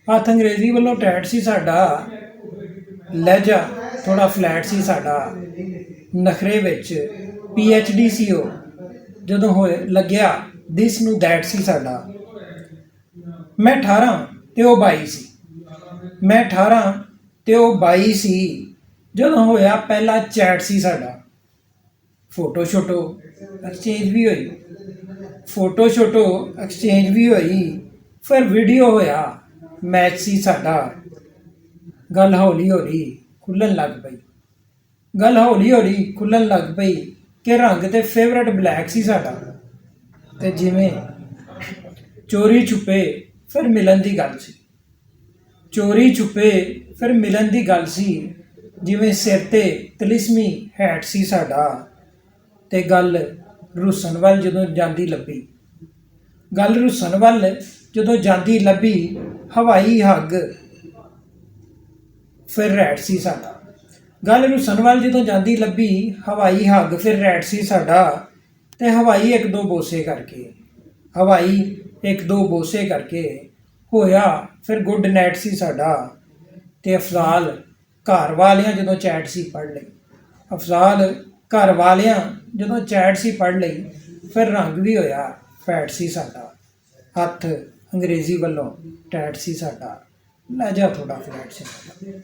ਹੱਥ ਅੰਗਰੇਜ਼ੀ ਵੱਲੋਂ ਟੈਟ ਸੀ ਸਾਡਾ, ਲਹਿਜਾ ਥੋੜ੍ਹਾ ਫਲੈਟ ਸੀ ਸਾਡਾ, ਨਖਰੇ ਵਿੱਚ PhD ਸੀ ਉਹ, ਜਦੋਂ ਹੋਏ ਲੱਗਿਆ ਦਿਸ ਨੂੰ ਦੈਟ ਸੀ ਸਾਡਾ। ਮੈਂ 18 ਤੇ ਉਹ 22 ਸੀ, ਮੈਂ 18 ਤੇ ਉਹ 22 ਸੀ, ਜਦੋਂ ਹੋਇਆ ਪਹਿਲਾ ਚੈਟ ਸੀ ਸਾਡਾ। ਫੋਟੋ ਸ਼ੋਟੋ ਐਕਸਚੇਂਜ ਵੀ ਹੋਈ, ਫੋਟੋ ਸ਼ੋਟੋ ਐਕਸਚੇਂਜ ਵੀ ਹੋਈ, ਫਿਰ ਵੀਡੀਓ ਹੋਇਆ, ਮੈਚ ਸੀ ਸਾਡਾ। ਗੱਲ ਹੌਲੀ ਹੌਲੀ ਖੁੱਲ੍ਹਣ ਲੱਗ ਪਈ, ਗੱਲ ਹੌਲੀ ਹੌਲੀ ਖੁੱਲ੍ਹਣ ਲੱਗ ਪਈ ਕਿ ਰੰਗ ਤੇ ਫੇਵਰਟ ਬਲੈਕ ਸੀ ਸਾਡਾ। ਤੇ ਜਿਵੇਂ ਚੋਰੀ ਛੁਪੇ ਫਿਰ ਮਿਲਣ ਦੀ ਗੱਲ ਸੀ, ਚੋਰੀ ਛੁਪੇ ਫਿਰ ਮਿਲਣ ਦੀ ਗੱਲ ਸੀ, ਜਿਵੇਂ ਸਿਰ ਤੇ ਤਲਿਸਮੀ ਹੈਟ ਸੀ ਸਾਡਾ। ਤੇ ਗੱਲ ਰੁੱਸਣ ਵੱਲ ਜਦੋਂ ਜਾਂਦੀ ਲੱਭੀ, ਗੱਲ ਰੁੱਸਣ ਵੱਲ ਜਦੋਂ ਜਾਂਦੀ ਲੱਭੀ, ਹਵਾਈ ਹੱਗ ਫਿਰ ਰੈਟ ਸੀ ਸਾਡਾ। ਗੱਲ ਰੁੱਸਣ ਵੱਲ ਜਦੋਂ ਜਾਂਦੀ ਲੱਭੀ, ਹਵਾਈ ਹੱਗ ਫਿਰ ਰੈਟ ਸੀ ਸਾਡਾ। ਤੇ ਹਵਾਈ ਇੱਕ ਦੋ ਬੋਸੇ ਕਰਕੇ, ਹਵਾਈ ਇੱਕ ਦੋ ਬੋਸੇ ਕਰਕੇ ਹੋਇਆ ਫਿਰ ਗੁੱਡ ਨਾਈਟ ਸੀ ਸਾਡਾ। ਤੇ ਅਫਜ਼ਾਲ ਘਰ ਵਾਲਿਆਂ ਜਦੋਂ ਚੈਟ ਸੀ ਪੜ੍ਹ ਲਈ, ਅਫਜ਼ਾਲ ਘਰ ਵਾਲਿਆਂ ਜਦੋਂ ਚੈਟ ਸੀ ਪੜ੍ਹ ਲਈ, ਫਿਰ ਰੰਗ ਵੀ ਹੋਇਆ ਫੈਟ ਸੀ ਸਾਡਾ। ਹੱਥ ਅੰਗਰੇਜ਼ੀ ਵੱਲੋਂ ਟੈਟ ਸੀ ਸਾਡਾ, ਲਹਿਜਾ ਥੋੜ੍ਹਾ ਫਲੈਟ ਸੀ ਸਾਡਾ।